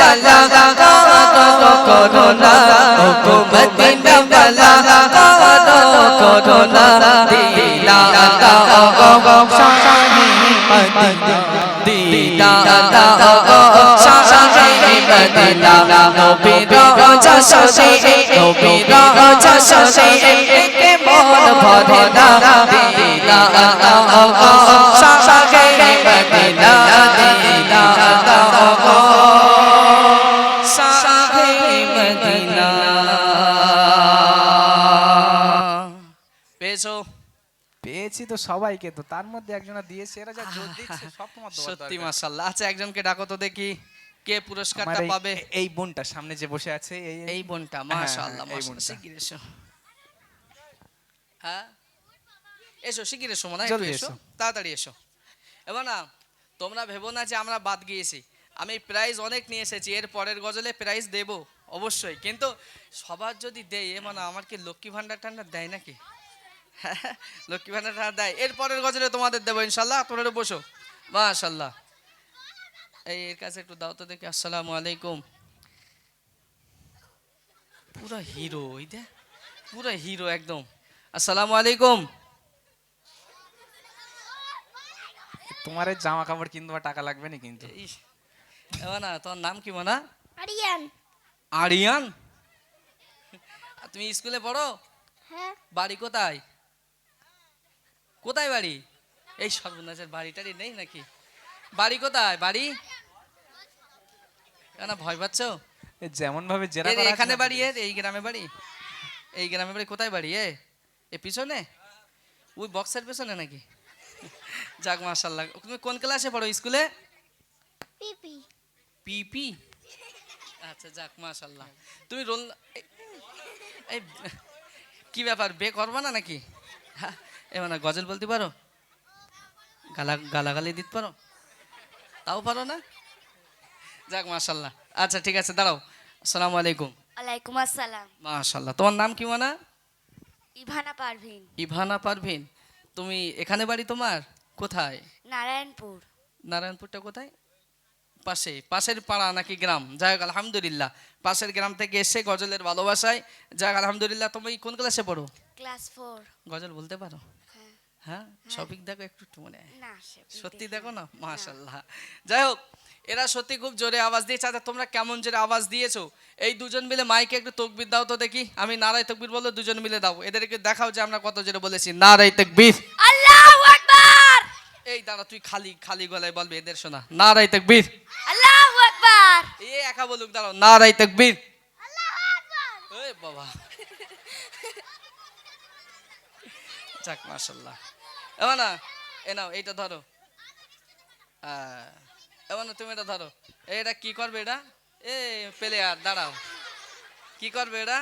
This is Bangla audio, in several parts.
वाला करो कोरोना ओ मदीना वाला करो कोरोना दीना दाओ शाही मदीना दीना दाओ शाही मदीना नबी रोजा शाही नबी रोजा शाही के मन भरे ना दीना दाओ शाही मदीना दीना दाओ शाही मदीना পেয়েছো পেয়েছি তো সবাইকে, তো তার মধ্যে একজনা দিয়েছে, এরা যা জোর দিচ্ছে সব তোমার দোয়া সত্যি দরকার। মাশাআল্লাহ। আচ্ছা একজনকে ডাকো তো দেখি কে পুরস্কারটা আমার পাবে। এই বোনটা সামনে যে বসে আছে এই বোনটা হ্যাঁ, মাশাআল্লাহ এই মাশাআল্লাহ। বোনটা। শিগগির এসো। হ্যাঁ এসো শিগগির এসো, মনে হয় জলদি এসো, এসো। তাড়াতাড়ি এসো। এবার না তোমরা ভেবো না যে আমরা বাদ গিয়েছি, আমি প্রাইজ অনেক নিয়ে এসেছি, এর পরের গজলে প্রাইজ দেব অবশ্যই, কিন্তু সবার যদি দেয় এ মানে আমার কি লক্ষ্মী ভান্ডার টান্ডার দেয় নাকি? লক্ষ্মী ভান্ডার টান্ডার দেয়, এর পরের গজলে তোমাদের দেবো ইনশাল্লাহ। তোমরা বসো মাশাআল্লাহ। এই এর কাছে একটু দাও তো দেখি। আসসালামু আলাইকুম। পুরা হিরো, ওই দে পুরা হিরো একদম। আসসালামু আলাইকুম। তোমার এই জামা কাপড় কিনতে টাকা লাগবে না কিন্তু। ইস, এবার না তোমার নাম কি মানা? আরিয়ান। আরিয়ান। আর তুমি স্কুলে পড়ো? হ্যাঁ। বাড়ি কোথায়? কোথায় বাড়ি? এই সর্বনাশের বাড়ি টাড়ি নেই নাকি? বাড়ি কোথায় বাড়ি? কেন ভয় পাচ্ছ? যেমন ভাবে জেরা এর করা এখানে আছে, বাড়ি, এর এই গ্রামে বাড়ি? এই গ্রামে বাড়ি কোথায় বাড়ি? এ পিছনে ওই বক্সের পিছনে নাকি? যাক মাশাআল্লাহ। তুমি কোন ক্লাসে পড়ো স্কুলে? পিপি। পিপি। আচ্ছা যাক মাশাআল্লাহ। তুমি রোল এই কি ব্যাপার, বে করবা না নাকি? হ্যাঁ এবার না গজল বলতে পারো? গালাগালি দিতে পারো? তাও পারো না? যাক মাশাআল্লাহ। আচ্ছা ঠিক আছে দাঁড়াও। আসসালামু আলাইকুম। ওয়ালাইকুম আসসালাম। মাশাআল্লাহ। তোমার নাম কি মানা? ইভানা পারভিন। ইভানা পারভিন। তুমি এখানে বাড়ি তোমার? কোথায়? নারায়ণপুর। নারায়ণপুরটা কোথায়? পাশের পাড়া নাকি গ্রাম? যাক আলহামদুলিল্লাহ, পাশের গ্রাম থেকে এসে গজলের ভালোবাসায়। যাক আলহামদুলিল্লাহ। তুমি কোন ক্লাসে পড়ো? ক্লাস 4। গজল বলতে পারো? হ্যাঁ। হ্যাঁ শফিক দেখো একটু একটু মনে হয়। না সত্যি দেখো না মাশাআল্লাহ। যাই হোক এরা সত্যি খুব জোরে আওয়াজ দিয়েছে। আচ্ছা তোমরা কেমন জোরে আওয়াজ দিয়েছো? এই দুজন মিলে মাইকে একটু তাকবীর দাও তো দেখি। আমি নারায়ে তাকবীর বলবো, দুজন মিলে দাও, এদেরকে দেখাও যে আমরা কত জোরে বলেছি নারায়ে তাকবীর। আল্লাহু আকবার। এই দাঁড়া, তুই খালি খালি গলায় বলবি, এদের শোনা নারায়ে তাকবীর। আল্লাহু আকবার। এই একা বলুক, দাঁড়াও নারায়ে তাকবীর। আল্লাহু আকবার। ওই বাবা যাক মাশাআল্লাহ। এবার না এ নাও এইটা ধরো। এবার না তুমি এটা ধরো। এটা কি করবে? এটা এ প্লেয়ার দাঁড়াও, কি করবে এটা?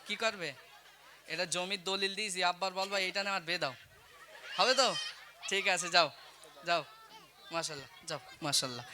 কি করবে এটা? জমির দলিল দিয়েছি, আব্বার বলবা এইটা না আমার বে দাও, হবে তো? ঠিক আছে যাও যাও মাশাআল্লাহ, যাও মাশাআল্লাহ।